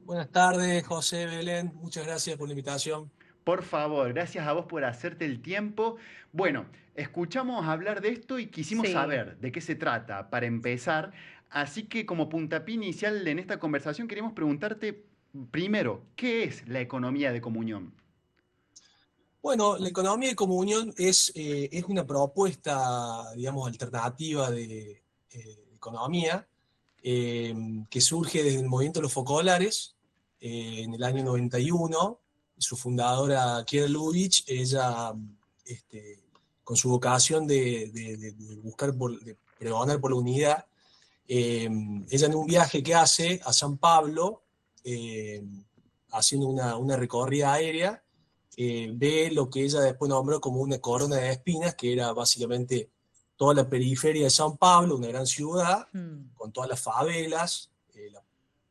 Buenas tardes, José Belén. Muchas gracias por la invitación. Por favor, gracias a vos por hacerte el tiempo. Bueno, escuchamos hablar de esto y quisimos Sí, saber de qué se trata para empezar. Así que como puntapié inicial en esta conversación queremos preguntarte primero, ¿qué es la economía de comunión? Bueno, la economía de comunión es una propuesta, digamos, alternativa de economía eh, que surge desde el movimiento de los focolares en el año 91. Su fundadora, Kiera Lubitsch, ella, este, con su vocación de buscar, de pregonar por la unidad, eh, ella en un viaje que hace a San Pablo, eh, haciendo una recorrida aérea, ve lo que ella después nombró como una corona de espinas, que era básicamente toda la periferia de San Pablo, una gran ciudad, mm, con todas las favelas, la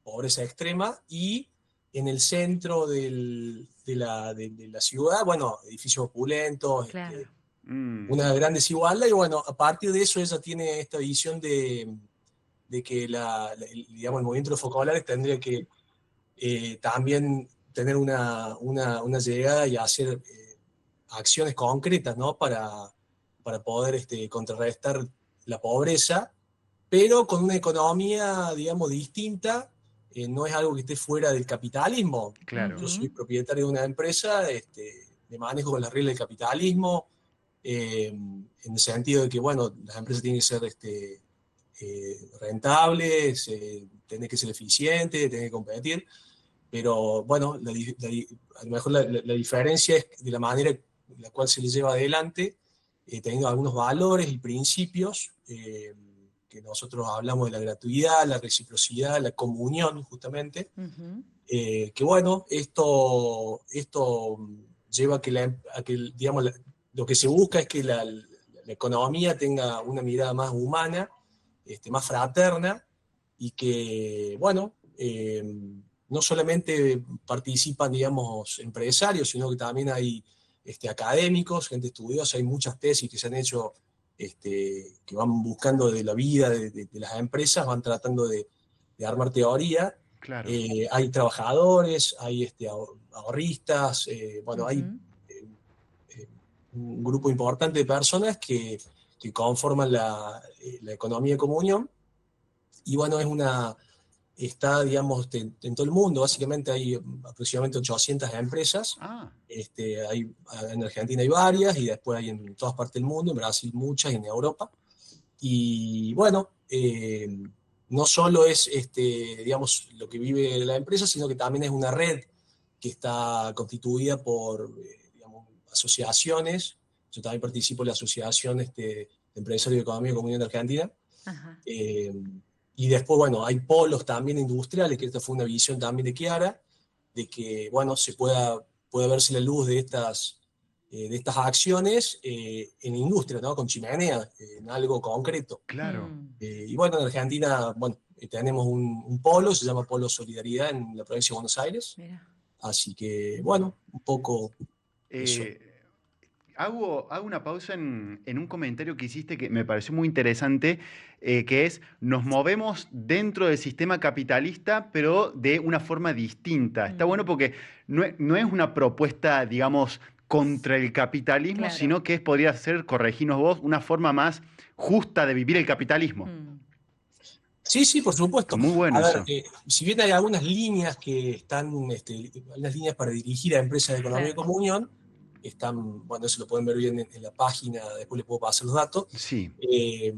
pobreza extrema, y en el centro de la ciudad, bueno, edificios opulentos, claro. Mm, una gran desigualdad, y bueno, a partir de eso ella tiene esta visión de que digamos, el movimiento de los focolares tendría que también tener una llegada y hacer acciones concretas, ¿no? Para poder contrarrestar la pobreza, pero con una economía, digamos, distinta. No es algo que esté fuera del capitalismo. claro. Yo soy Ujú, propietario de una empresa, me manejo con las reglas del capitalismo, en el sentido de que, bueno, las empresas tienen que ser rentables, tienen que ser eficientes, tienen que competir, pero bueno, a lo mejor la diferencia es de la manera en la cual se le lleva adelante, teniendo algunos valores y principios, que nosotros hablamos de la gratuidad, la reciprocidad, la comunión, justamente, ujú, que bueno, esto lleva a que digamos, lo que se busca es que la economía tenga una mirada más humana, más fraterna, y que, bueno, no solamente participan, digamos, empresarios, sino que también hay académicos, gente estudiosa, hay muchas tesis que se han hecho, que van buscando de la vida de las empresas, van tratando de armar teoría. Claro. Hay trabajadores, hay ahorristas, bueno, hay ujú. eh, un grupo importante de personas que conforman la economía de comunión. Y bueno, está, digamos, en todo el mundo. Básicamente hay aproximadamente 800 empresas. Ah, En Argentina hay varias, y después hay en todas partes del mundo, en Brasil muchas, y en Europa. Y bueno, no solo es, digamos, lo que vive la empresa, sino que también es una red que está constituida por, digamos, asociaciones. Yo también participo en la Asociación de Empresarios de Economía y Comunidad de Argentina. Ajá. Eh, y después, bueno, hay polos también industriales, que esta fue una visión también de Chiara, de que, bueno, pueda verse la luz de estas acciones en industria, ¿no? Con chimenea, en algo concreto. claro. Mm, Y bueno, en Argentina, bueno, tenemos un polo, se llama Polo Solidaridad en la provincia de Buenos Aires. mira. Así que, bueno, un poco eso. Eh, hago una pausa en un comentario que hiciste que me pareció muy interesante, que es, nos movemos dentro del sistema capitalista, pero de una forma distinta. Está bueno Mm, porque no es una propuesta, digamos, contra el capitalismo, claro. sino que podría ser, correginos vos, una forma más justa de vivir el capitalismo. Mm, Sí, sí, por Está supuesto. muy bueno A ver, eso. si bien hay algunas líneas que están, algunas líneas para dirigir a empresas de economía de claro. comunión, están, bueno, eso lo pueden ver bien en la página, después les puedo pasar los datos. Sí, Eh,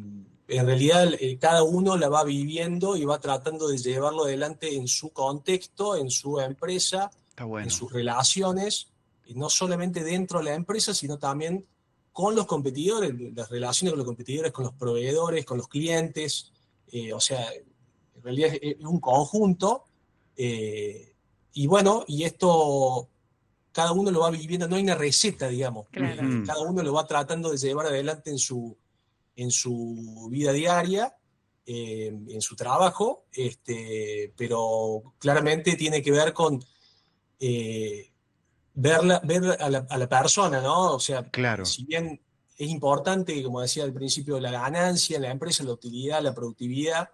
en realidad, cada uno la va viviendo y va tratando de llevarlo adelante en su contexto, en su empresa, está en bueno. sus relaciones, y no solamente dentro de la empresa, sino también con los competidores, las relaciones con los competidores, con los proveedores, con los clientes. O sea, en realidad es un conjunto. eh, y bueno, y esto cada uno lo va viviendo, no hay una receta, digamos. Claro. Ujú. Cada uno lo va tratando de llevar adelante en su vida diaria, en su trabajo, pero claramente tiene que ver con eh, ver a la persona, ¿no? O sea, Claro. si bien es importante, como decía al principio, la ganancia en la empresa, la utilidad, la productividad,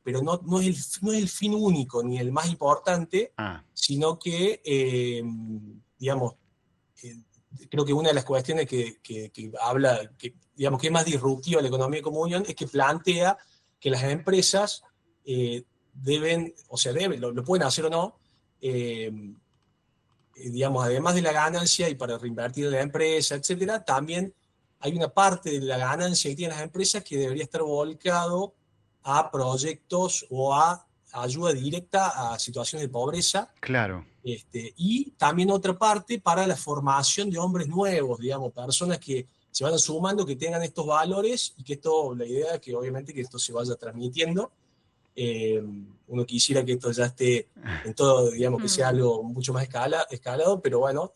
pero no es el fin único ni el más importante, Ah, sino que, digamos, eh, creo que una de las cuestiones que habla, digamos, que es más disruptiva de la economía de comunión, es que plantea que las empresas deben, o sea, lo pueden hacer o no, eh, digamos, además de la ganancia y para reinvertir en la empresa, etcétera, también hay una parte de la ganancia que tienen las empresas que debería estar volcado a proyectos o a ayuda directa a situaciones de pobreza, claro. y también otra parte para la formación de hombres nuevos, digamos, personas que se vayan sumando, que tengan estos valores y que esto, la idea es que obviamente que esto se vaya transmitiendo. Eh, Uno quisiera que esto ya esté en todo, digamos, que sea Mm, algo mucho más escalado, pero bueno,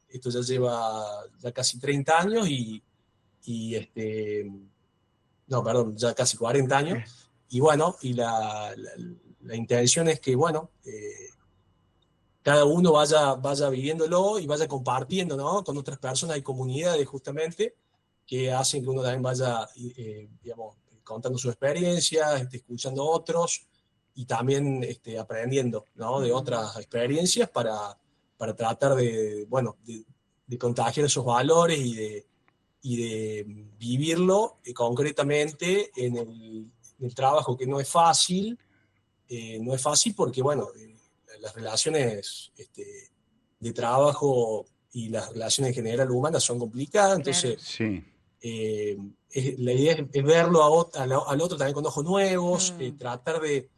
esto ya lleva ya casi 30 años y no, perdón, ya casi 40 años. Y bueno, y la intención es que, bueno, cada uno vaya viviéndolo y vaya compartiendo, ¿no? Con otras personas y comunidades justamente que hacen que uno también vaya, digamos, contando su experiencia, escuchando a otros y también aprendiendo, ¿no? De mm, otras experiencias para tratar de, bueno, de contagiar esos valores y de vivirlo concretamente en el trabajo, que no es fácil porque, bueno, las relaciones de trabajo y las relaciones en general humanas son complicadas, claro. entonces Sí. eh, la idea es verlo al otro también con ojos nuevos, Mm, tratar de,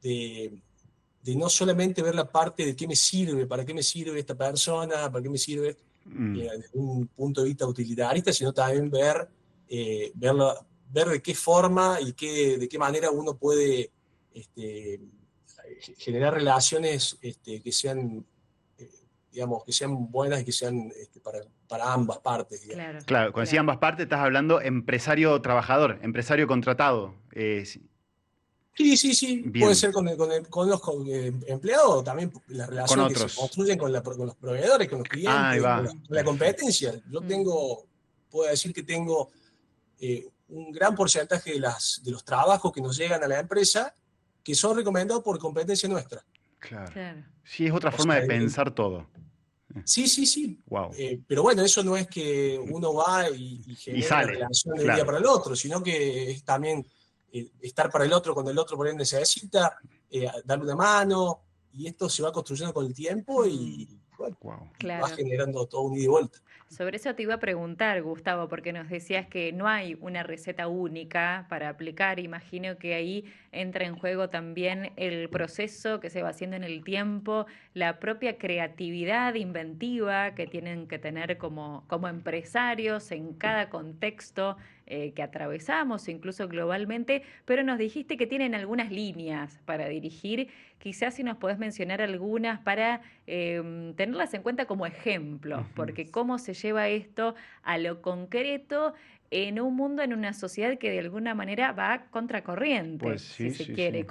de no solamente ver la parte de qué me sirve, para qué me sirve esta persona, para qué me sirve Mm. desde un punto de vista utilitarista, sino también ver de qué forma y de qué manera uno puede este, generar relaciones que sean, eh, digamos, que sean buenas y que sean para ambas partes, digamos. claro, Claro, cuando decía claro. ambas partes, estás hablando empresario-trabajador, empresario contratado. Sí, Sí, sí, sí, puede bien, ser con los empleados, también las con relaciones que se otros. construyen con los proveedores, con los Ah, ahí clientes, con va, la perfecto. competencia. Mm, Puedo decir que tengo un gran porcentaje de los trabajos que nos llegan a la empresa que son recomendados por competencia nuestra. Claro. claro. Sí, es otra O forma de sea, pensar todo. sí, sí, sí. Wow. Pero bueno, eso no es que uno va y Y genera una sale, relación de un día claro. para el otro, sino que es también estar para el otro cuando el otro por ahí necesita, darle una mano, y esto se va construyendo con el tiempo Mm, y, bueno, Wow. y va claro. generando todo un ida y vuelta. Sobre eso te iba a preguntar, Gustavo, porque nos decías que no hay una receta única para aplicar. Imagino que ahí entra en juego también el proceso que se va haciendo en el tiempo, la propia creatividad inventiva que tienen que tener como empresarios en cada contexto que atravesamos, incluso globalmente, pero nos dijiste que tienen algunas líneas para dirigir. Quizás si nos podés mencionar algunas para tenerlas en cuenta como ejemplos, Ujú. porque cómo se lleva esto a lo concreto en un mundo, en una sociedad que de alguna manera va Pues contracorriente, si sí, se sí, quiere, sí.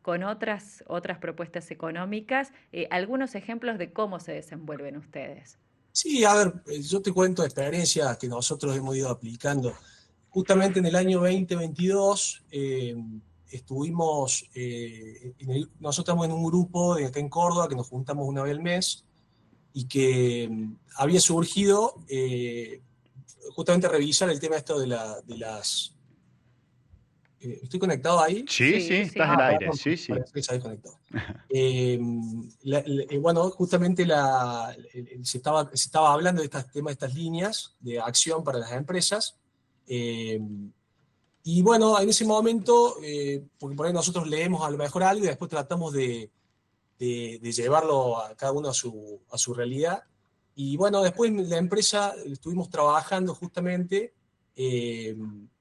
con otras propuestas económicas. Algunos ejemplos de cómo se desenvuelven ustedes. Sí, a ver, yo te cuento experiencias que nosotros hemos ido aplicando. Justamente en el año 2022 estuvimos, nosotros estamos en un grupo de acá en Córdoba que nos juntamos una vez al mes y que había surgido justamente revisar el tema esto de las... ¿Estoy conectado ahí? Sí, sí, Sí, estás al sí. aire, Perdón, sí, sí. parece que se ha desconectado. Bueno, justamente se estaba hablando de este tema, de estas líneas de acción para las empresas. eh, y bueno, en ese momento, porque por ahí nosotros leemos a lo mejor algo y después tratamos de llevarlo a cada uno a su realidad. Y bueno, después en la empresa estuvimos trabajando justamente eh,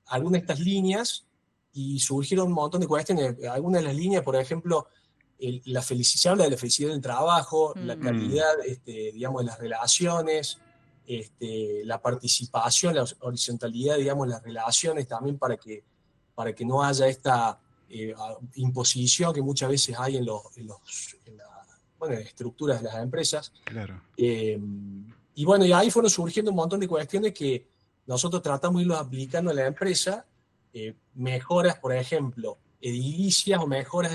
algunas de estas líneas y surgieron un montón de cuestiones. Algunas de las líneas, por ejemplo, se habla de la felicidad en el trabajo, la Mm, Mm, calidad, digamos, de las relaciones, la participación, la horizontalidad, digamos, en las relaciones también para que no haya esta imposición que muchas veces hay bueno, en estructuras de las empresas. claro. Eh, y bueno, y ahí fueron surgiendo un montón de cuestiones que nosotros tratamos de irlos aplicando en la empresa. Mejoras, por ejemplo, edilicias o mejoras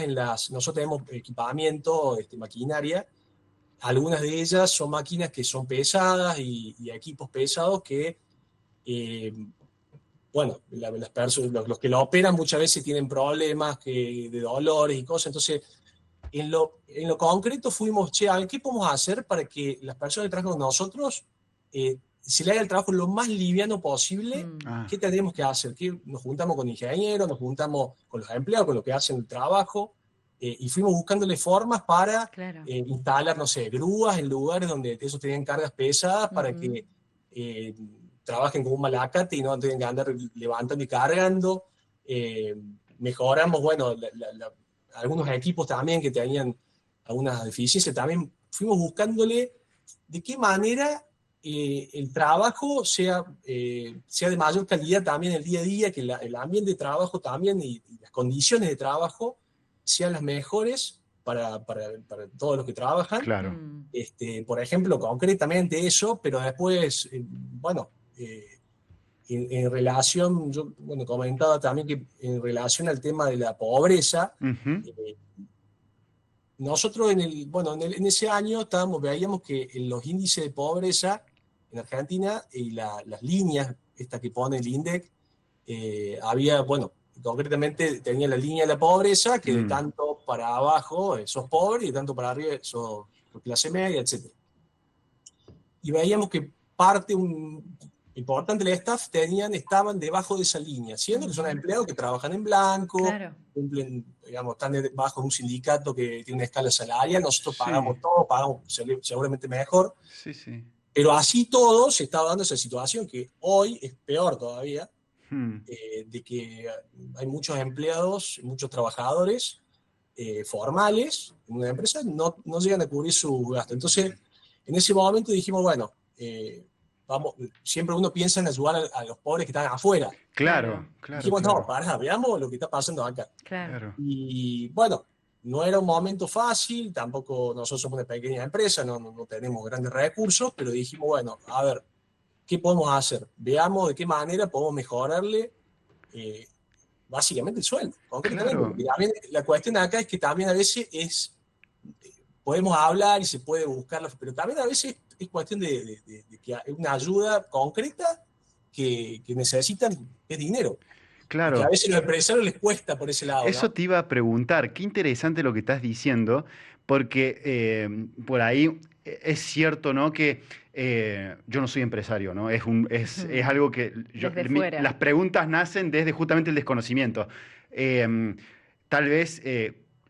nosotros tenemos equipamiento, maquinaria. Algunas de ellas son máquinas que son pesadas y equipos pesados que, eh, bueno, las personas, los que lo operan muchas veces tienen problemas de dolores y cosas. Entonces, en lo concreto fuimos, che, a ver, ¿qué podemos hacer para que las personas que trabajan con nosotros se le haga el trabajo lo más liviano posible? Ah, ¿Qué tenemos que hacer? Nos juntamos con ingenieros, nos juntamos con los empleados, con los que hacen el trabajo, y fuimos buscándole formas para Claro. instalar, no sé, grúas en lugares donde esos tenían cargas pesadas para que eh, trabajen con un malacate y no tengan que andar levantando y cargando. Mejoramos, bueno, algunos equipos también que tenían algunas deficiencias, también fuimos buscándole de qué manera el trabajo sea de mayor calidad también el día a día, que el ambiente de trabajo también y las condiciones de trabajo sean las mejores para todos los que trabajan. claro. Por ejemplo, concretamente eso, pero después, bueno, en relación, yo bueno, comentaba también que en relación al tema de la pobreza, Ujú. eh, nosotros en ese año veíamos que en los índices de pobreza en Argentina y las líneas, esta que pone el INDEC, había, bueno, concretamente tenía la línea de la pobreza, que de Mm, tanto para abajo sos pobre y de tanto para arriba sos clase media, etc. Y veíamos que importante del staff estaban debajo de esa línea, siendo que son empleados que trabajan en blanco, Claro. cumplen, digamos, están debajo de un sindicato que tiene una escala salarial, nosotros sí, pagamos todo, pagamos seguramente mejor, sí, sí. pero así todo se estaba dando esa situación que hoy es peor todavía, Mm, de que hay muchos empleados, muchos trabajadores formales en una empresa, no llegan a cubrir su gasto. Entonces, en ese momento dijimos, bueno, siempre uno piensa en ayudar a los pobres que están afuera. claro, Claro. claro, Dijimos, no, claro, veamos lo que está pasando acá. Claro. claro. Y bueno, no era un momento fácil, tampoco nosotros somos una pequeña empresa, no tenemos grandes recursos, pero dijimos, bueno, a ver, ¿qué podemos hacer? Veamos de qué manera podemos mejorarle eh, básicamente el sueldo, concretamente. Claro, Porque también la cuestión acá es que también a veces podemos hablar y se puede buscar, pero también a veces es cuestión de que hay una ayuda concreta que necesitan, es dinero. Y que a claro. veces a los empresarios les cuesta por ese lado, Eso ¿no? te iba a preguntar, qué interesante lo que estás diciendo, porque por ahí es cierto, ¿no? Que yo no soy empresario, ¿no? Es algo que Desde fuera. las preguntas nacen desde justamente el desconocimiento. Eh, Tal vez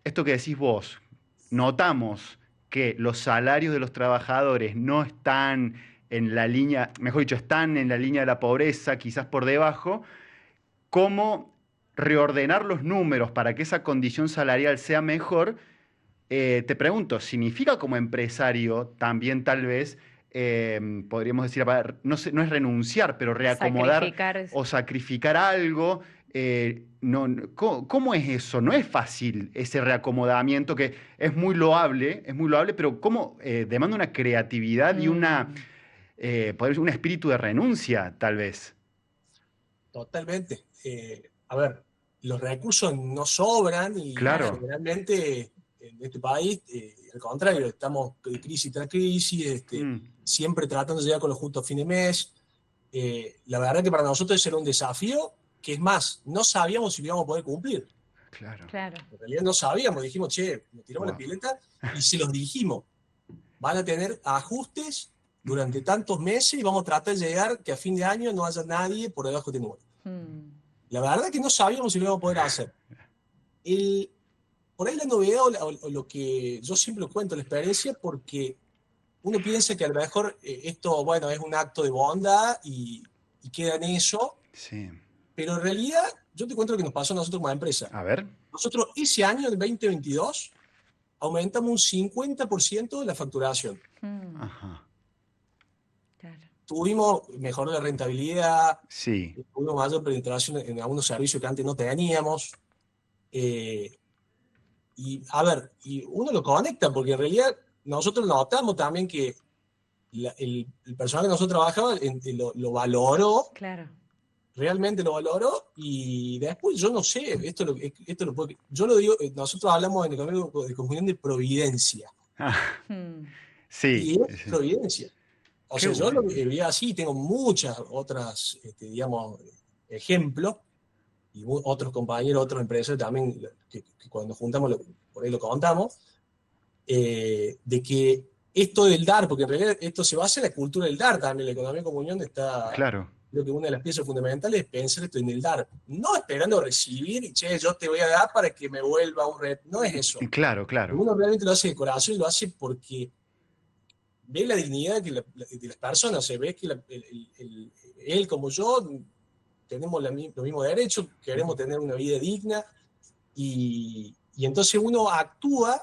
esto que decís vos, notamos que los salarios de los trabajadores no están en la línea, mejor dicho, están en la línea de la pobreza, quizás por debajo. ¿Cómo reordenar los números para que esa condición salarial sea mejor? Te pregunto, ¿significa como empresario también tal vez, podríamos decir, no es renunciar, pero reacomodar Sacrificar. o sacrificar algo? ¿Cómo es eso? No es fácil ese reacomodamiento que es muy loable, pero ¿cómo demanda una creatividad y Mm, podría decir, un espíritu de renuncia, tal vez? Totalmente. A ver, los recursos no sobran y Claro. claro. generalmente en este país, al contrario, estamos de crisis tras crisis, Mm, siempre tratando de llegar con los justos fin de mes. La verdad que para nosotros era un desafío que es más, no sabíamos si lo íbamos a poder cumplir. claro. Claro. En realidad no sabíamos, dijimos, che, nos tiramos la Wow. pileta y se los dijimos. Van a tener ajustes durante tantos meses y vamos a tratar de llegar que a fin de año no haya nadie por debajo de este número. Mm, La verdad que no sabíamos si lo íbamos a poder hacer. El, por ahí la novedad o lo que yo siempre cuento la experiencia porque uno piensa que a lo mejor esto, bueno, es un acto de bondad y queda en eso, Sí. pero en realidad yo te cuento lo que nos pasó a nosotros como empresa. A ver. Nosotros ese año, el 2022, aumentamos un 50% de la facturación. Ajá. claro. Tuvimos mejor la rentabilidad, Sí. tuvimos mayor penetración en algunos servicios que antes no teníamos. Eh, y a ver, y uno lo conecta porque en realidad nosotros notamos también que el personal que nosotros trabajaba lo valoró Claro. realmente lo valoro, y después yo no sé, yo lo digo, nosotros hablamos en economía de comunión de providencia, Ah, Mm, sí, y es providencia. O qué sea, yo lo bueno. vi así, tengo muchas otras, digamos, ejemplos, y otros compañeros, otros empresarios también, que cuando juntamos, por ahí lo contamos, de que esto del dar, porque en realidad esto se basa en la cultura del dar también, la economía de comunión está, Claro, creo que una de las piezas fundamentales es pensar esto en el dar, no esperando recibir y che, yo te voy a dar para que me vuelva un red, no es eso. claro, claro. Uno realmente lo hace de corazón y lo hace porque ve la dignidad de las personas, se ve que él como yo tenemos los mismos derechos, queremos tener una vida digna, y entonces uno actúa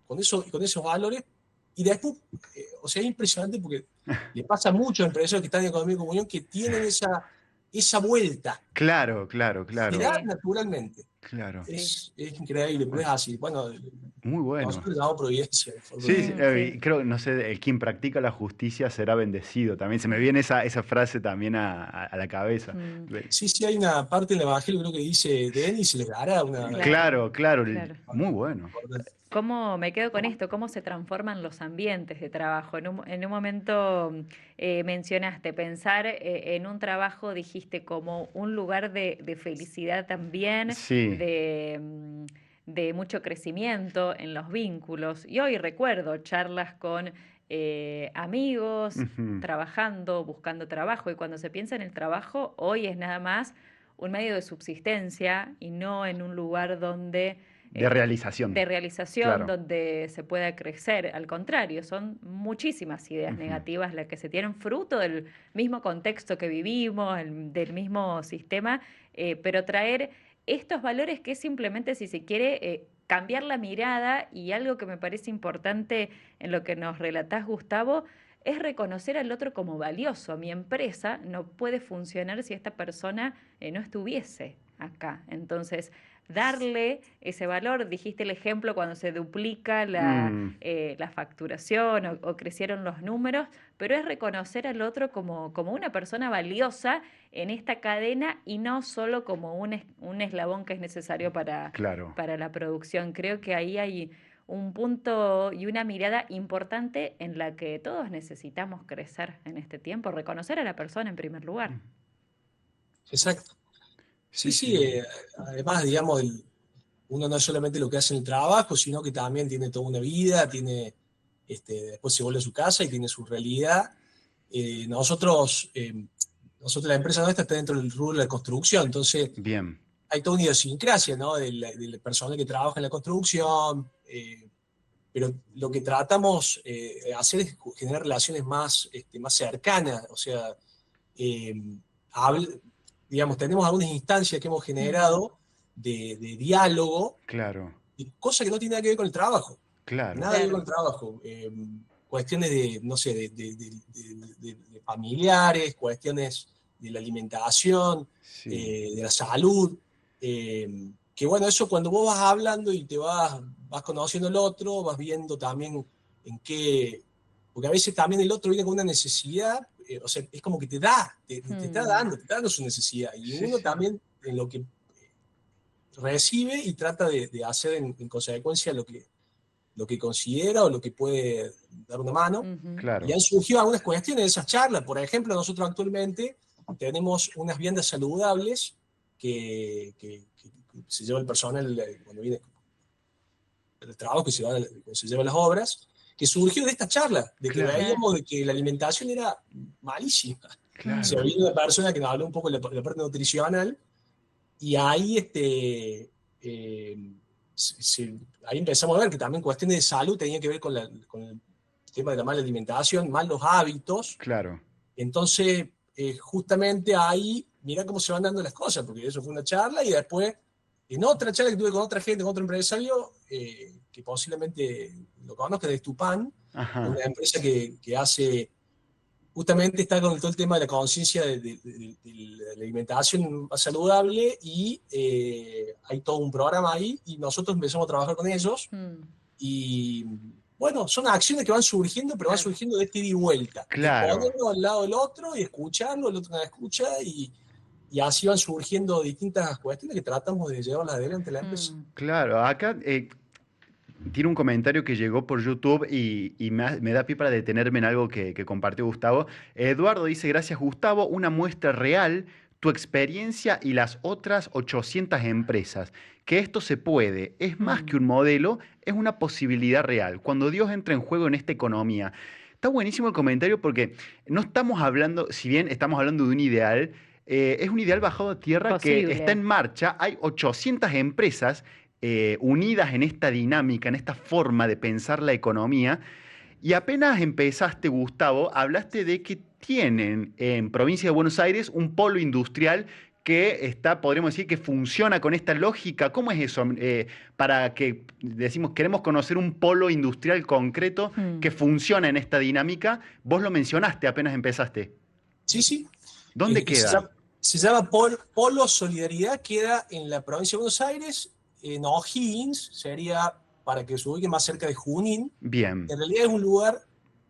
con esos valores, y después, o sea, es impresionante porque le pasa a muchos empresarios que están en economía de comunión que tienen esa vuelta, Claro, claro, se claro, da sí, naturalmente. claro. sí. Es increíble, pero es Bueno, así. Bueno, muy bueno. nosotros le llamamos providencia, Sí, sí, Sí. creo, no sé, quien practica la justicia será bendecido. También se me viene esa frase también a la cabeza. Mm, Sí, sí, hay una parte en el Evangelio, creo que dice, den y se les dará claro, Claro, claro, claro. muy bueno. importante. ¿Cómo me quedo con esto? ¿Cómo se transforman los ambientes de trabajo? En un momento mencionaste pensar en un trabajo, dijiste, como un lugar de felicidad también, Sí, de mucho crecimiento en los vínculos. Y hoy recuerdo charlas con amigos, ujú, trabajando, buscando trabajo. Y cuando se piensa en el trabajo, hoy es nada más un medio de subsistencia y no en un lugar donde de de realización, realización claro. donde se pueda crecer. Al contrario, son muchísimas ideas Ujú, negativas las que se tienen fruto del mismo contexto que vivimos, del mismo sistema, pero traer estos valores que simplemente, si se quiere, cambiar la mirada, y algo que me parece importante en lo que nos relatás, Gustavo, es reconocer al otro como valioso. Mi empresa no puede funcionar si esta persona no estuviese acá. Entonces, darle ese valor. Dijiste el ejemplo cuando se duplica mm, la facturación o crecieron los números, pero es reconocer al otro como una persona valiosa en esta cadena y no solo como un eslabón que es necesario claro. para la producción. Creo que ahí hay un punto y una mirada importante en la que todos necesitamos crecer en este tiempo, reconocer a la persona en primer lugar. Exacto. Sí, Sí, sí, sí. además, digamos, uno no es solamente lo que hace en el trabajo, sino que también tiene toda una vida, después se vuelve a su casa y tiene su realidad. Eh, nosotros, eh, nosotros, la empresa nuestra está dentro del rubro de la construcción, entonces Bien, hay toda una idiosincrasia, ¿no? Del personal que trabaja en la construcción, pero lo que tratamos de hacer es generar relaciones más cercanas, o sea, eh, habl- digamos, tenemos algunas instancias que hemos Mm, generado de diálogo, claro, y cosa que no tiene nada que ver con el trabajo, claro. nada que ver con claro. el trabajo. Cuestiones de, no sé, de familiares, cuestiones de la alimentación, Sí, de la salud, que bueno, eso cuando vos vas hablando y vas conociendo al otro, vas viendo también en qué, porque a veces también el otro viene con una necesidad, o sea, es como que te Mm, está dando su necesidad, y sí, uno sí, también en lo que recibe y trata de hacer en consecuencia lo que considera o lo que puede dar una mano. ujú. Y claro. han surgido algunas cuestiones de esas charlas. Por ejemplo, nosotros actualmente tenemos unas viandas saludables que se lleva el personal cuando viene el trabajo, que se lleva las obras, que surgió de esta charla, de que Claro, Claro. veíamos de que la alimentación era malísima. O sea, claro. Mm, había una persona que nos habló un poco de la parte nutricional, y ahí, eh, ahí empezamos a ver que también cuestiones de salud tenían que ver con el tema de la mala alimentación, malos hábitos. Claro. Entonces, justamente ahí, mira cómo se van dando las cosas, porque eso fue una charla, y después, en otra charla que tuve con otra gente, con otro empresario, que posiblemente lo conozca, de Tupan, Ajá. una empresa que hace justamente está con todo el tema de la conciencia de la alimentación más saludable, y hay todo un programa ahí, y nosotros empezamos a trabajar con ellos, mm, y bueno, son acciones que van surgiendo, pero van claro. surgiendo de este ida y vuelta, de Claro. ponerlo al lado del otro y escucharlo, el otro no escucha, y así van surgiendo distintas cuestiones que tratamos de llevarlas adelante a la empresa. Claro, acá tiene un comentario que llegó por YouTube y me da pie para detenerme en algo que compartió Gustavo. Eduardo dice, gracias Gustavo, una muestra real, tu experiencia y las otras 800 empresas. Que esto se puede, es más que un modelo, es una posibilidad real. Cuando Dios entra en juego en esta economía. Está buenísimo el comentario porque no estamos hablando, si bien estamos hablando de un ideal, es un ideal bajado a tierra que está en Posible. marcha. Hay 800 empresas unidas en esta dinámica, en esta forma de pensar la economía. Y apenas empezaste, Gustavo, hablaste de que tienen en provincia de Buenos Aires un polo industrial que está, podríamos decir, que funciona con esta lógica. ¿Cómo es eso? Para que decimos, queremos conocer un polo industrial concreto que funciona en esta dinámica. Vos lo mencionaste apenas empezaste. Sí, sí. ¿Dónde queda? Se llama Polo Solidaridad, queda en la provincia de Buenos Aires, en O'Higgins, sería para que se ubique más cerca de Junín. Bien. En realidad es un lugar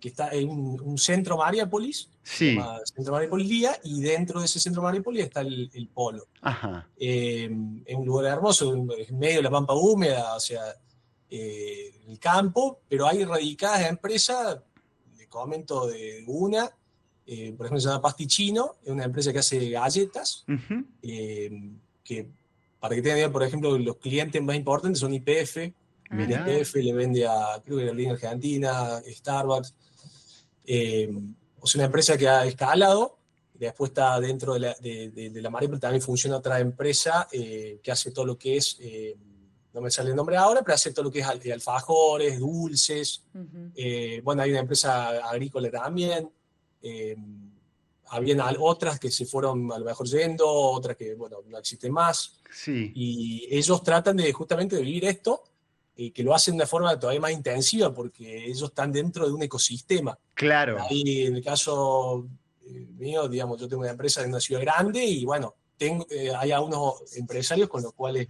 que está en un centro Mariápolis, se Sí. llama Centro Mariápolis Día, y dentro de ese centro Mariápolis está el polo. Ajá. Es un lugar hermoso, en medio de la pampa húmeda, o sea, el campo, pero hay radicadas empresas, le comento de una, por ejemplo, se llama Pastichino, es una empresa que hace galletas, Ujú. que para que tengan idea, por ejemplo, los clientes más importantes son YPF. Mirá. YPF le vende a, creo que la línea argentina, Starbucks. O sea, una empresa que ha escalado. Después está dentro de la Maripol, también funciona otra empresa que hace todo lo que es, no me sale el nombre ahora, pero hace todo lo que es alfajores, dulces. Bueno, hay una empresa agrícola también. Habían otras que se fueron a lo mejor yendo, otras que, bueno, no existen más. Sí. Y ellos tratan de justamente de vivir esto, que lo hacen de una forma todavía más intensiva, porque ellos están dentro de un ecosistema. Claro. Ahí, en el caso mío, digamos, yo tengo una empresa en una ciudad grande y, bueno, hay algunos empresarios con los cuales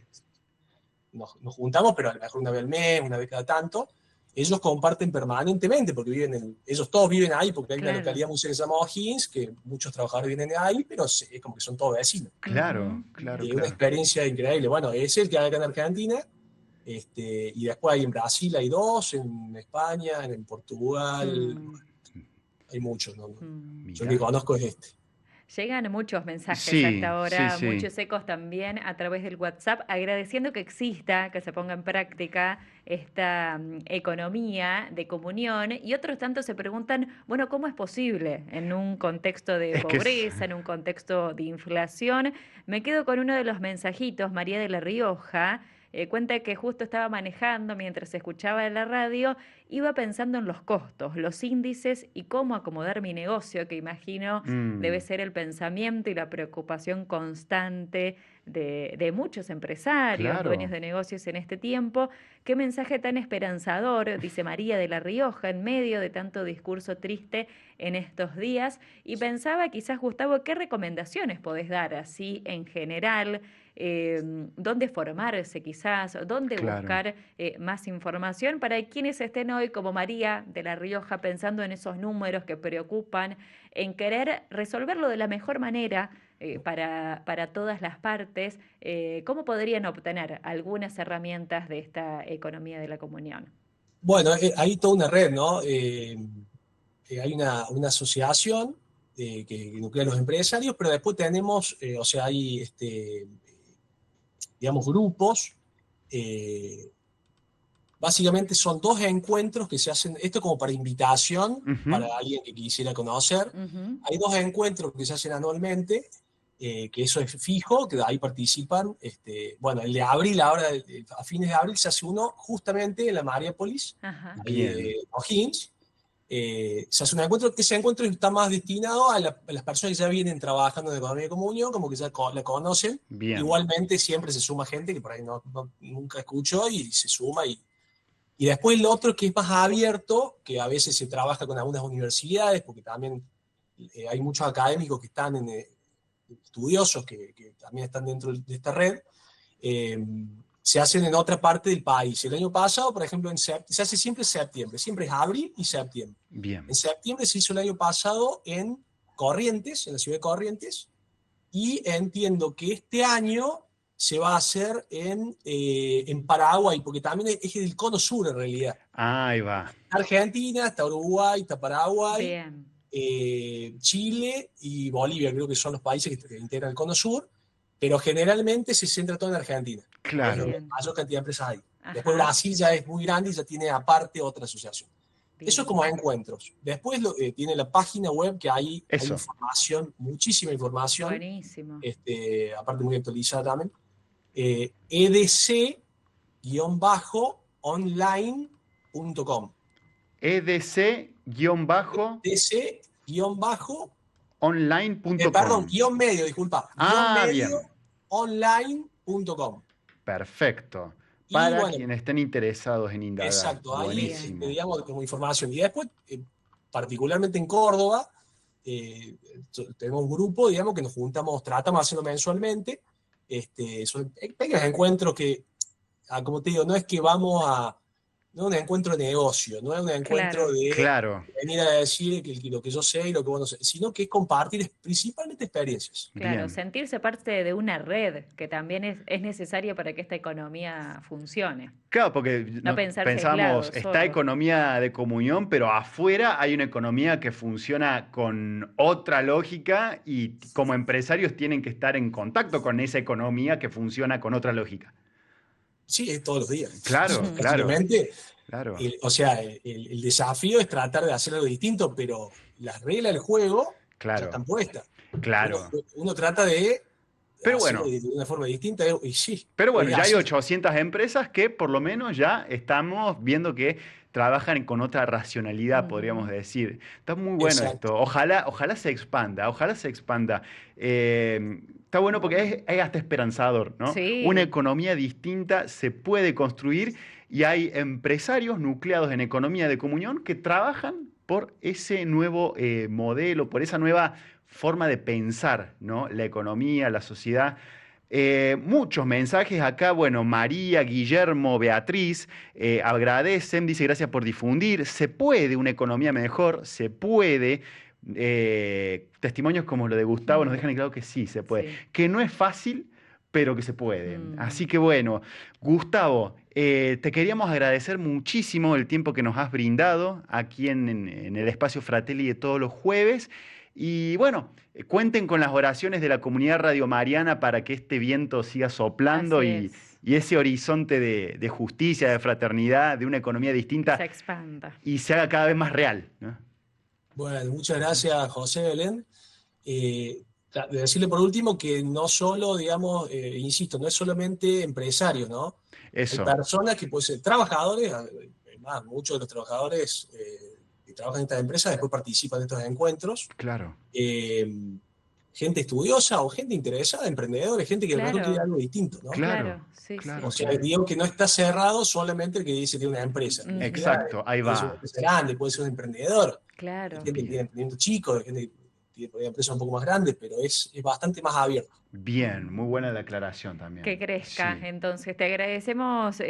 nos juntamos, pero a lo mejor una vez al mes, una vez cada tanto. Ellos comparten permanentemente, porque ellos todos viven ahí, porque hay una Claro. localidad muy cerca que se llama O'Higgins, que muchos trabajadores vienen de ahí, pero es como que son todos vecinos. Claro, claro, Una claro. experiencia increíble. Bueno, es el que hay acá en Argentina, y después hay en Brasil, hay dos, en España, en Portugal, hay muchos, ¿no? Yo el que Mirá. conozco es este. Llegan muchos mensajes a Sí, esta sí, hora, sí. muchos ecos también a través del WhatsApp, agradeciendo que exista, que se ponga en práctica esta economía de comunión, y otros tantos se preguntan, bueno, ¿cómo es posible en un contexto de Es que pobreza, en un contexto de inflación? Me quedo con uno de los mensajitos, María de La Rioja. Cuenta que justo estaba manejando mientras escuchaba la radio, iba pensando en los costos, los índices y cómo acomodar mi negocio, que imagino debe ser el pensamiento y la preocupación constante de muchos empresarios, dueños claro. de negocios en este tiempo. Qué mensaje tan esperanzador, dice María de La Rioja, en medio de tanto discurso triste en estos días. Y pensaba quizás, Gustavo, ¿qué recomendaciones podés dar así en general? Dónde formarse quizás, dónde Claro. buscar más información para quienes estén hoy como María de La Rioja pensando en esos números que preocupan, en querer resolverlo de la mejor manera para todas las partes. ¿Cómo podrían obtener algunas herramientas de esta economía de la comunión? Bueno, hay toda una red, ¿no? Hay una asociación que nuclea a los empresarios, pero después tenemos, o sea, hay, digamos, grupos. eh, Básicamente son dos encuentros que se hacen, esto como para invitación, Ujú. para alguien que quisiera conocer. Ujú. Hay dos encuentros que se hacen anualmente, que eso es fijo, que ahí participan. Bueno, el de abril, ahora a fines de abril, se hace uno justamente en la Mariápolis, Ajá. ahí Bien, de O'Higgins. Se hace un encuentro, que ese encuentro está más destinado a las personas que ya vienen trabajando en economía de comunión, como que ya la conocen. bien. Igualmente siempre se suma gente que por ahí nunca escuchó y se suma. Y después lo otro que es más abierto, que a veces se trabaja con algunas universidades, porque también hay muchos académicos que están estudiosos que también están dentro de esta red, eh, se hacen en otra parte del país. El año pasado, por ejemplo, se hace siempre en septiembre, siempre es abril y septiembre. En Bien. septiembre se hizo el año pasado en Corrientes, en la ciudad de Corrientes, y entiendo que este año se va a hacer en Paraguay, porque también es el cono sur en realidad. Ahí va. Argentina, está Uruguay, está Paraguay, Bien, Chile y Bolivia, creo que son los países que integran el cono sur, pero generalmente se centra todo en Argentina. Es Claro. donde la bien. mayor cantidad de empresas hay. Después Ajá, Brasil ya es muy grande y ya tiene aparte otra asociación. Eso es como bien. encuentros. Después tiene la página web que hay Eso. información, muchísima información, Buenísimo. aparte muy actualizada también. edc-online.com. edc-online.com. Perdón, guión medio, disculpa. Guión Ah, medio bien. online.com. Perfecto. Y Para bueno, quienes estén interesados en indagar. exacto, ahí Bien. Buenísimo. digamos como información. Y después, particularmente en Córdoba, tenemos un grupo, digamos, que nos juntamos, tratamos de hacerlo mensualmente. Son pequeños encuentros que, como te digo, no es que vamos a, no es un encuentro de negocio, no es un encuentro Claro, de Claro, venir a decir lo que yo sé y lo que vos no sé, sino que es compartir principalmente experiencias. claro. bien. Sentirse parte de una red que también es necesaria para que esta economía funcione. Claro, porque No pensarse pensábamos, aislado está solo. economía de comunión, pero afuera hay una economía que funciona con otra lógica y como empresarios tienen que estar en contacto con esa economía que funciona con otra lógica. Sí, es todos los días. Claro, claro, Básicamente, claro, o sea, el desafío es tratar de hacer algo distinto, pero las reglas del juego ya claro, están puestas. Uno, claro. uno trata de Pero hacerlo bueno, de una forma distinta y sí, Pero bueno, es ya hay así. 800 empresas que por lo menos ya estamos viendo que trabajan con otra racionalidad, podríamos Ujú. decir. Está muy bueno Exacto. esto. Ojalá, ojalá se expanda, ojalá se expanda. Está bueno porque es hasta esperanzador, ¿no? Una Sí, economía distinta se puede construir y hay empresarios nucleados en economía de comunión que trabajan por ese nuevo modelo, por esa nueva forma de pensar, ¿no? La economía, la sociedad. Muchos mensajes acá, bueno, María, Guillermo, Beatriz, agradecen, dice gracias por difundir, se puede una economía mejor, se puede. Testimonios como lo de Gustavo nos mm, dejan en claro que sí, se puede, sí. que no es fácil, pero que se puede. Mm. Así que bueno, Gustavo, te queríamos agradecer muchísimo el tiempo que nos has brindado aquí en el espacio Fratelli de todos los jueves. Y bueno, cuenten con las oraciones de la comunidad Radio Mariana para que este viento siga soplando Así es, y ese horizonte de justicia, de fraternidad, de una economía distinta se expanda. y se haga cada vez más real, ¿no? Bueno, muchas gracias, José Belén. De decirle por último que no solo, digamos, insisto, no es solamente empresarios, ¿no? Hay Eso, personas que pueden ser trabajadores, además, muchos de los trabajadores que trabajan en estas empresas después participan de estos encuentros. claro, eh, Gente estudiosa o gente interesada, emprendedores, gente que a lo mejor quiere Claro, algo distinto, ¿no? claro, claro, sí, sí, claro, O sea, claro. sí. digo que no está cerrado solamente el que dice que tiene una empresa. En realidad, Ujú. Exacto, ahí puede ser una va. empresa grande, puede ser un emprendedor. Hay Claro. gente que tiene Bien, emprendimiento chico, hay gente que tiene por ahí empresas un poco más grandes, pero es bastante más abierto. bien, muy buena la aclaración Que también. crezca. Sí, Entonces, te agradecemos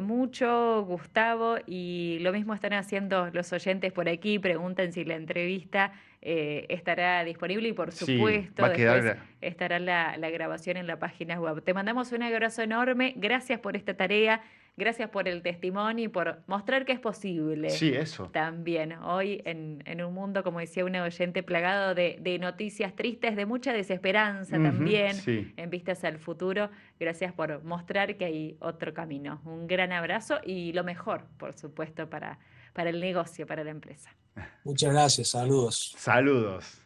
mucho, Gustavo, y lo mismo están haciendo los oyentes por aquí. Preguntan si la entrevista estará disponible y, por sí, supuesto, va a después quedar. estará la grabación en la página web. Te mandamos un abrazo enorme. Gracias por esta tarea. Gracias por el testimonio y por mostrar que es posible Sí, eso. también hoy en un mundo, como decía una oyente, plagado de noticias tristes, de mucha desesperanza Ujú, también sí. en vistas al futuro. Gracias por mostrar que hay otro camino. Un gran abrazo y lo mejor, por supuesto, para el negocio, para la empresa. Muchas gracias, saludos. Saludos.